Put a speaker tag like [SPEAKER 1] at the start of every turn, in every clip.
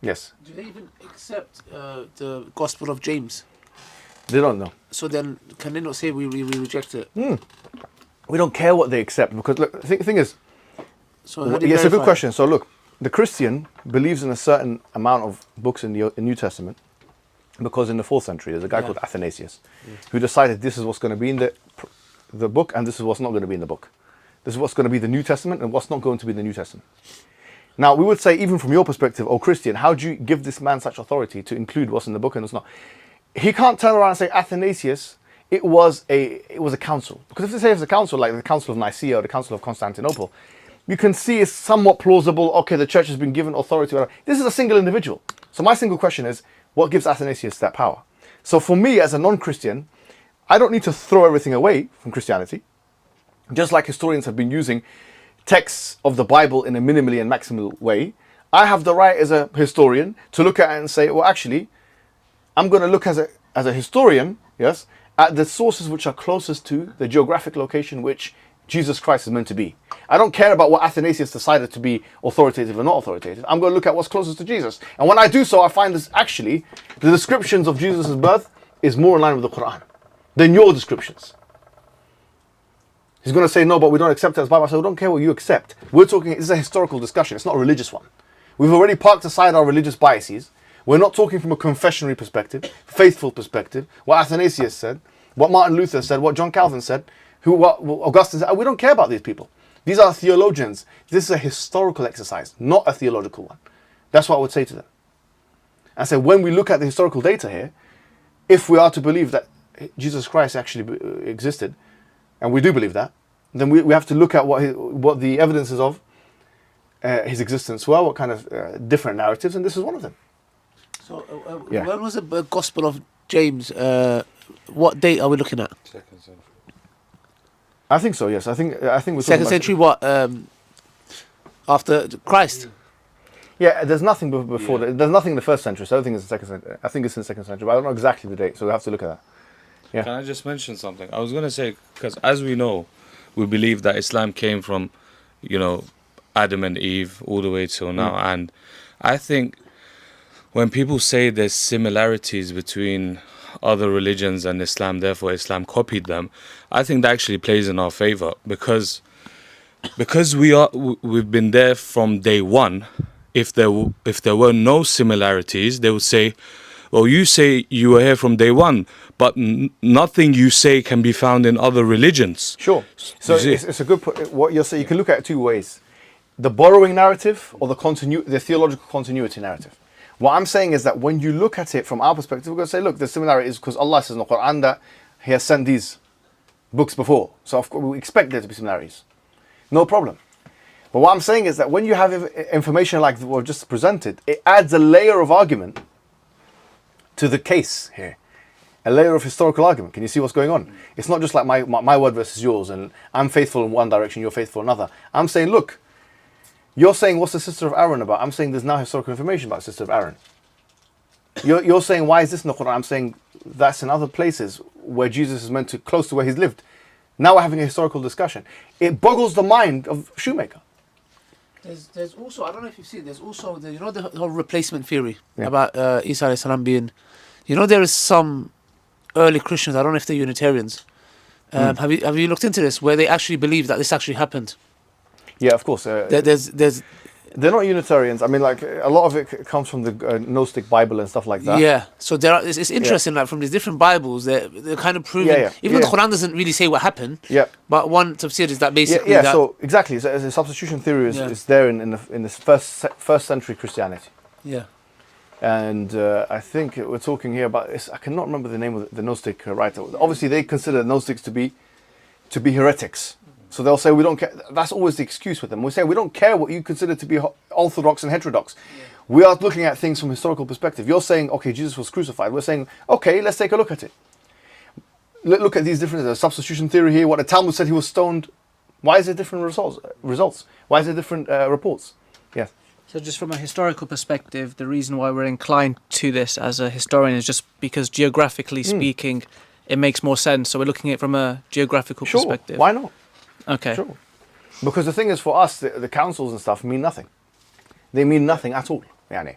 [SPEAKER 1] Yes.
[SPEAKER 2] Do they even accept the Gospel of James?
[SPEAKER 1] They don't know.
[SPEAKER 2] So then, can they not say we reject it?
[SPEAKER 1] We don't care what they accept because look, the thing is,
[SPEAKER 2] So how do you
[SPEAKER 1] it's a good
[SPEAKER 2] verify?
[SPEAKER 1] question. So look, the Christian believes in a certain amount of books in the New Testament because in the 4th century there's a guy called Athanasius who decided this is what's going to be in the book and this is what's not going to be in the book. This is what's going to be the New Testament and what's not going to be the New Testament. Now we would say, even from your perspective, oh Christian, how do you give this man such authority to include what's in the book and what's not? He can't turn around and say Athanasius, it was a council. Because if they say it's a council, like the Council of Nicaea or the Council of Constantinople, you can see it's somewhat plausible. Okay, the church has been given authority. This is a single individual. So my single question is, what gives Athanasius that power? So for me, as a non-Christian, I don't need to throw everything away from Christianity. Just like historians have been using texts of the Bible in a minimally and maximally way, I have the right as a historian to look at it and say, well, actually, I'm going to look as a historian, yes, at the sources which are closest to the geographic location which Jesus Christ is meant to be. I don't care about what Athanasius decided to be authoritative or not authoritative. I'm going to look at what's closest to Jesus. And when I do so, I find this actually, the descriptions of Jesus' birth is more in line with the Quran than your descriptions. He's going to say, no, but we don't accept it as Bible. I say, we don't care what you accept. We're talking, this is a historical discussion. It's not a religious one. We've already parked aside our religious biases. We're not talking from a confessionary perspective, faithful perspective, what Athanasius said, what Martin Luther said, what John Calvin said, what Augustine said. We don't care about these people. These are theologians. This is a historical exercise, not a theological one. That's what I would say to them. I say, when we look at the historical data here, if we are to believe that Jesus Christ actually existed, and we do believe that, then we have to look at what the evidences of his existence were, what kind of different narratives, and this is one of them.
[SPEAKER 2] So when was the Gospel of James? What date are we looking at?
[SPEAKER 3] 2nd century.
[SPEAKER 1] I think so. Yes, I think we're talking
[SPEAKER 2] 2nd century. What? After Christ?
[SPEAKER 1] Yeah, there's nothing before. There's nothing in the 1st century. So I don't think it's the 2nd century. I think it's in the 2nd century, but I don't know exactly the date. So we have to look at that. Yeah.
[SPEAKER 3] Can I just mention something? I was going to say, because as we know, we believe that Islam came from, Adam and Eve all the way till now. And I think when people say there's similarities between other religions and Islam, therefore Islam copied them, I think that actually plays in our favor because we've been there from day one. If there were no similarities, they would say, well, you say you were here from day one, but nothing you say can be found in other religions.
[SPEAKER 1] Sure. So it's a good point. What you're saying, you can look at it two ways: the borrowing narrative or the theological continuity narrative. What I'm saying is that when you look at it from our perspective, we're going to say, look, the similarity is because Allah says in the Quran that He has sent these books before. So of course we expect there to be similarities. No problem. But what I'm saying is that when you have information like what we've just presented, it adds a layer of argument to the case here. A layer of historical argument. Can you see what's going on? It's not just like my word versus yours and I'm faithful in one direction, you're faithful in another. I'm saying, look, you're saying, what's the sister of Aaron about? I'm saying there's now historical information about the sister of Aaron. You're saying, why is this in the Quran? I'm saying that's in other places where Jesus is meant to, close to where he's lived. Now we're having a historical discussion. It boggles the mind of Shoemaker.
[SPEAKER 2] There's also, I don't know if you've seen, there's also, the whole replacement theory about Isa alayhi salam being, there is some early Christians, I don't know if they're Unitarians. Have you looked into this, where they actually believe that this actually happened?
[SPEAKER 1] Yeah, of course. They're not Unitarians. I mean, like, a lot of it comes from the Gnostic Bible and stuff like that.
[SPEAKER 2] Yeah, so it's interesting, like, from these different Bibles, they're kind of proving, even though the Quran doesn't really say what happened, but one tafsir is that basically...
[SPEAKER 1] so exactly, so the substitution theory is there in this first century Christianity.
[SPEAKER 2] Yeah.
[SPEAKER 1] And I think we're talking here about, I cannot remember the name of the Gnostic writer. Obviously, they consider Gnostics to be heretics. So they'll say, we don't care. That's always the excuse with them. We say, we don't care what you consider to be orthodox and heterodox. Yeah. We are looking at things from a historical perspective. You're saying, okay, Jesus was crucified. We're saying, okay, let's take a look at it. Look at these different substitution theory here. What the Talmud said he was stoned. Why is there different results? Why is there different reports? Yes.
[SPEAKER 4] So just from a historical perspective, the reason why we're inclined to this as a historian is just because geographically speaking, it makes more sense. So we're looking at it from a geographical perspective.
[SPEAKER 1] Why not?
[SPEAKER 4] Okay.
[SPEAKER 1] Sure. Because the thing is, for us, the councils and stuff mean nothing. They mean nothing at all. Yani.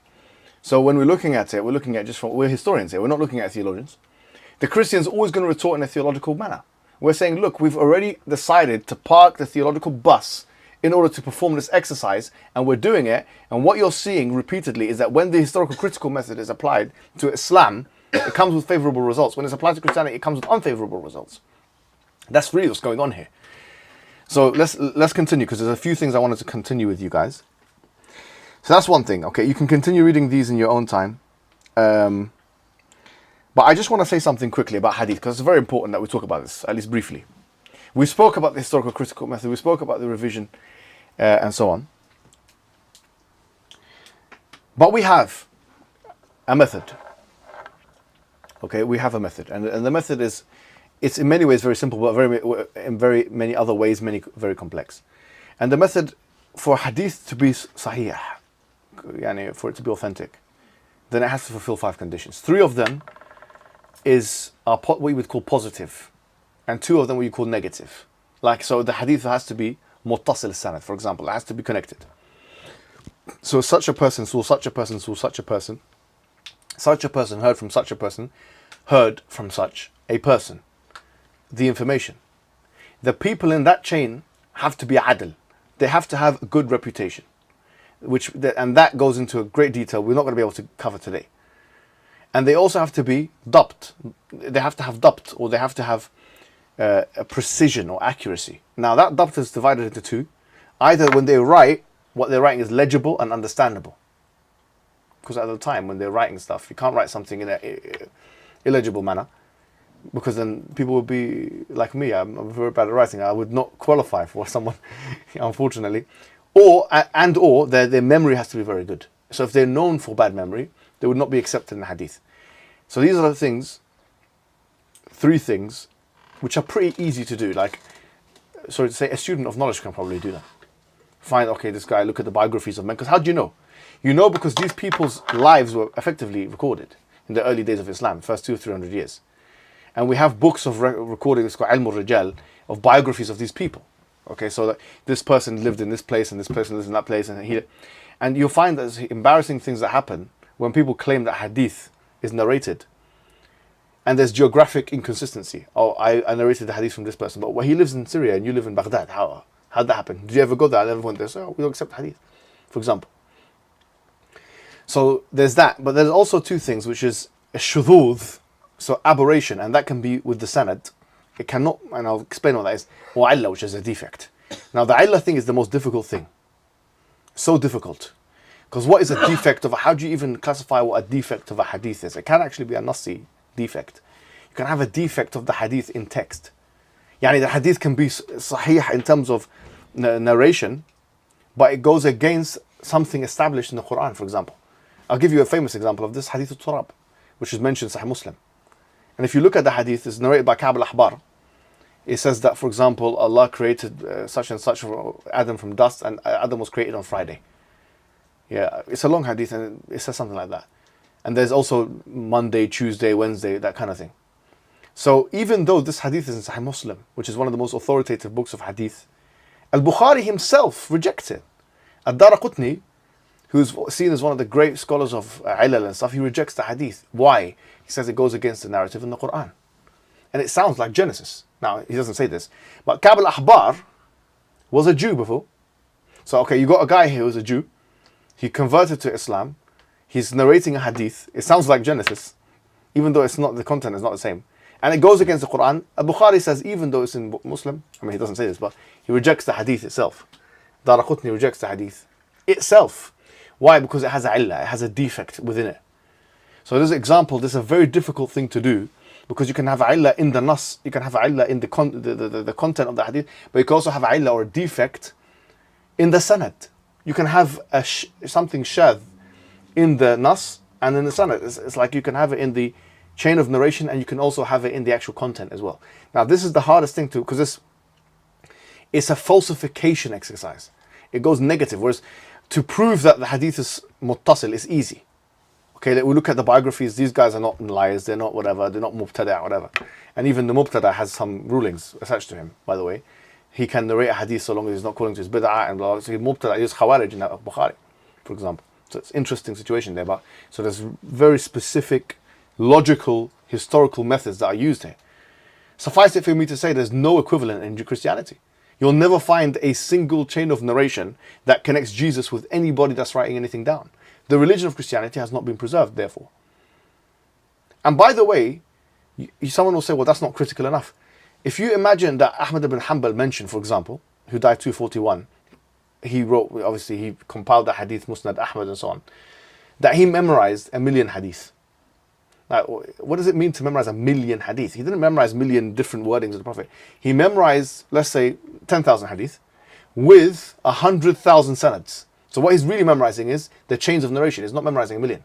[SPEAKER 1] So when we're looking at it, we're looking at we're historians here. We're not looking at theologians. The Christian's always going to retort in a theological manner. We're saying, look, we've already decided to park the theological bus in order to perform this exercise, and we're doing it. And what you're seeing repeatedly is that when the historical critical method is applied to Islam, it comes with favorable results. When it's applied to Christianity, it comes with unfavorable results. That's really what's going on here. So let's continue, because there's a few things I wanted to continue with you guys. So that's one thing. Okay, you can continue reading these in your own time. But I just want to say something quickly about hadith, because it's very important that we talk about this, at least briefly. We spoke about the historical critical method, we spoke about the revision, and so on. But we have a method. Okay, we have a method. And the method it's in many ways very simple, but in very many other ways, very complex. And the method for hadith to be sahih, yani for it to be authentic, then it has to fulfill 5 conditions. 3 of them are what we would call positive, and 2 of them we call negative. Like, so the hadith has to be muttasil sanad, for example, it has to be connected. So such a person saw such a person saw such a person, such a person heard from such a person, heard from such a person. The information. The people in that chain have to be adl. They have to have a good reputation, and that goes into a great detail we're not going to be able to cover today. And they also have to be dabt. They have to have dabt, or they have to have a precision or accuracy. Now that dabt is divided into 2. Either when they write, what they're writing is legible and understandable. Because at the time when they're writing stuff, you can't write something in an illegible manner, because then people would be like me. I'm very bad at writing. I would not qualify for someone, unfortunately. Or their memory has to be very good. So if they're known for bad memory, they would not be accepted in the hadith. So these are the things, 3 things, which are pretty easy to do. Like, sorry to say, a student of knowledge can probably do that. Find, okay, this guy, look at the biographies of men. Because how do you know? You know because these people's lives were effectively recorded in the early days of Islam, first 200 or 300 years. And we have books of recordings called Ilm al-Rijal, of biographies of these people. Okay, so that this person lived in this place and this person lives in that place, and you'll find that there's embarrassing things that happen when people claim that hadith is narrated, and there's geographic inconsistency. Oh, I narrated the hadith from this person, but he lives in Syria and you live in Baghdad. How'd that happen? Did you ever go there? I never went there. So we don't accept hadith, for example. So there's that, but there's also 2 things, which is a shudud, so aberration, and that can be with the sanad. It cannot, and I'll explain what that is, or illa, which is a defect. Now the illa thing is the most difficult thing. So difficult. Because what is a defect how do you even classify what a defect of a hadith is? It can actually be a nassi defect. You can have a defect of the hadith in text. Yani the hadith can be sahih in terms of narration, but it goes against something established in the Quran, for example. I'll give you a famous example of this, hadith al-Turab, which is mentioned in Sahih Muslim. And if you look at the hadith, it's narrated by Ka'b al-Ahbar. It says that, for example, Allah created such and such Adam from dust, and Adam was created on Friday. Yeah, it's a long hadith, and it says something like that. And there's also Monday, Tuesday, Wednesday, that kind of thing. So even though this hadith is in Sahih Muslim, which is one of the most authoritative books of hadith, Al-Bukhari himself rejects it. Ad-Daraqutni, who's seen as one of the great scholars of ilal and stuff, he rejects the hadith. Why? He says it goes against the narrative in the Quran. And it sounds like Genesis. Now, he doesn't say this, but Ka'b al-Ahbar was a Jew before. So, okay, you got a guy here who's a Jew. He converted to Islam. He's narrating a hadith. It sounds like Genesis, even though it's not, the content is not the same. And it goes against the Quran. Al-Bukhari says, even though it's in Muslim, I mean, he doesn't say this, but he rejects the hadith itself. Daraqutni rejects the hadith itself. Why? Because it has a illah, it has a defect within it. So this example, this is a very difficult thing to do, because you can have a illah in the nas, you can have a illah in the content of the hadith, but you can also have a illah or a defect in the sanad. You can have something shadh in the nas and in the sanad. It's like you can have it in the chain of narration, and you can also have it in the actual content as well. Now this is the hardest thing to, because it's a falsification exercise. It goes negative, whereas to prove that the hadith is muttasil is easy. Okay, we look at the biographies, these guys are not liars, they're not whatever, they're not mubtada, whatever. And even the mubtada has some rulings attached to him, by the way. He can narrate a hadith so long as he's not calling to his bid'ah and blah, blah. So mubtada is khawarij in Bukhari, for example. So it's an interesting situation there. But so there's very specific, logical, historical methods that are used here. Suffice it for me to say there's no equivalent in Christianity. You'll never find a single chain of narration that connects Jesus with anybody that's writing anything down. The religion of Christianity has not been preserved, therefore. And by the way, someone will say, well, that's not critical enough. If you imagine that Ahmad ibn Hanbal mentioned, for example, who died 241, he wrote, obviously, he compiled the hadith, Musnad Ahmad and so on, that he memorized 1,000,000 hadith. Now, what does it mean to memorize 1,000,000 hadith? He didn't memorize 1,000,000 different wordings of the Prophet. He memorized, let's say, 10,000 hadith with 100,000 sanads. So what he's really memorizing is the chains of narration. He's not memorizing 1,000,000.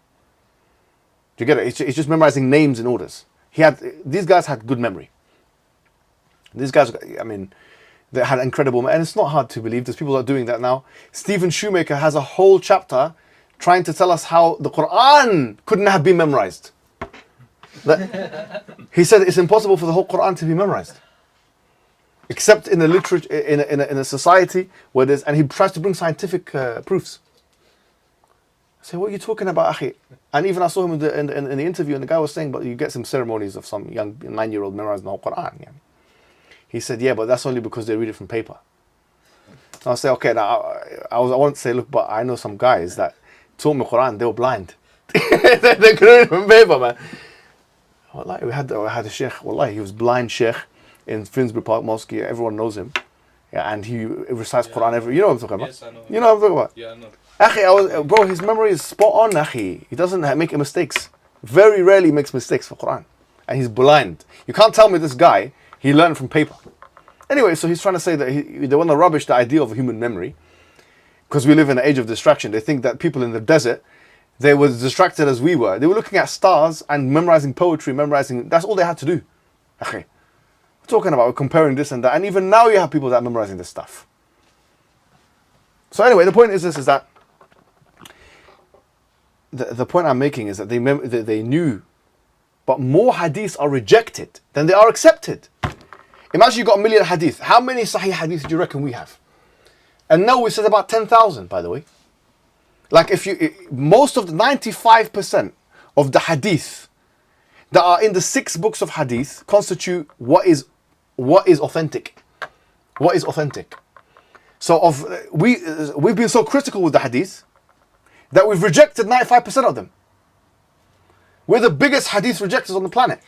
[SPEAKER 1] Do you get it? It's just memorizing names and orders. These guys had good memory. These guys, I mean, they had incredible, and it's not hard to believe. There's people that are doing that now. Stephen Shoemaker has a whole chapter trying to tell us how the Quran couldn't have been memorized. He said it's impossible for the whole Quran to be memorized, except in a literature, in a society where there's, and he tries to bring scientific proofs. I say, what are you talking about, akhi? And even I saw him in the interview, and the guy was saying, but you get some ceremonies of some young 9-year-old memorizing the whole Quran. Yeah. He said, yeah, but that's only because they read it from paper. And I'll say, okay, now I want to say, look, but I know some guys that taught me Quran, they were blind. They couldn't read it from paper, man. Wallahi, we had a sheikh, wallahi, he was blind sheikh in Finsbury Park Mosque. Everyone knows him. Yeah, and he recites Quran every, you know what I'm talking about?
[SPEAKER 3] Yes, I know.
[SPEAKER 1] You know what I'm talking about?
[SPEAKER 3] Yeah, I know.
[SPEAKER 1] Akhi, bro, his memory is spot on, akhi. He doesn't make mistakes. Very rarely makes mistakes for Quran. And he's blind. You can't tell me this guy, he learned from paper. Anyway, so he's trying to say that they want to rubbish the idea of human memory. Because we live in an age of distraction. They think that people in the desert, they were as distracted as we were. They were looking at stars and memorizing poetry, that's all they had to do. Akhi. We're talking about comparing this and that. And even now you have people that are memorizing this stuff. So anyway, the point is this, is that the point I'm making is that they knew, but more hadiths are rejected than they are accepted. Imagine you got 1,000,000 hadith. How many sahih hadith do you reckon we have? And now we said about 10,000, by the way. Like most of the 95% of the hadith that are in the 6 books of hadith constitute what is authentic. What is authentic? So we've been so critical with the hadith that we've rejected 95% of them. We're the biggest hadith rejectors on the planet.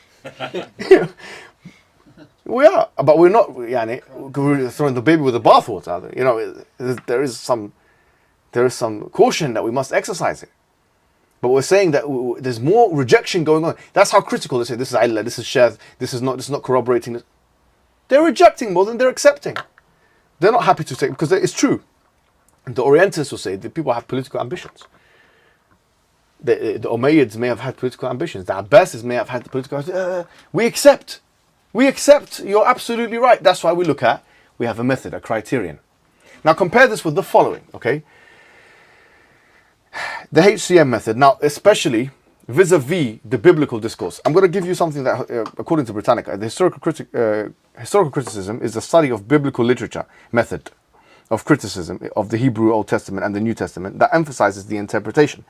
[SPEAKER 1] We are, but we're not. We're throwing the baby with the bathwater. You know, there is some caution that we must exercise it. But we're saying that there's more rejection going on. That's how critical they say. This is illah, this is shadh, this is not corroborating. They're rejecting more than they're accepting. They're not happy to take, because it's true. The Orientalists will say that people have political ambitions. The Umayyads may have had political ambitions. The Abbasids may have had political ambitions. We accept. You're absolutely right. That's why we have a method, a criterion. Now compare this with the following, okay? The HCM method, now especially vis-a-vis the biblical discourse. I'm going to give you something that, according to Britannica, the historical criticism is the study of biblical literature method of criticism of the Hebrew Old Testament and the New Testament that emphasizes the interpretation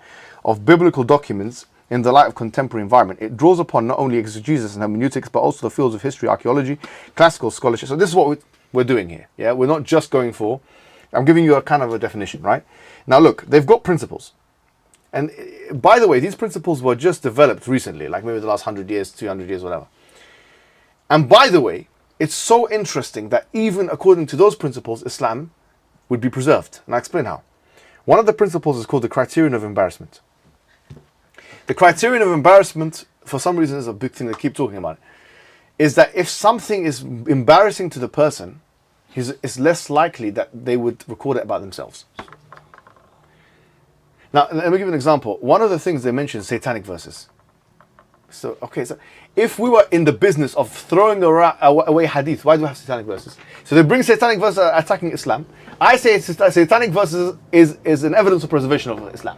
[SPEAKER 1] of biblical documents in the light of contemporary environment. It draws upon not only exegesis and hermeneutics, but also the fields of history, archaeology, classical scholarship. So this is what we're doing here. Yeah, we're not just going for, I'm giving you a kind of a definition, right? Now look, they've got principles. And by the way, these principles were just developed recently, like maybe the last 100 years, 200 years, whatever. And by the way, it's so interesting that even according to those principles, Islam would be preserved. And I'll explain how. One of the principles is called the criterion of embarrassment. The criterion of embarrassment, for some reason, is a big thing they keep talking about. Is that if something is embarrassing to the person, it's less likely that they would record it about themselves. Now, let me give you an example. One of the things they mention is satanic verses. So if we were in the business of throwing away hadith, why do we have satanic verses? So they bring satanic verses attacking Islam. I say satanic verses is an evidence of preservation of Islam.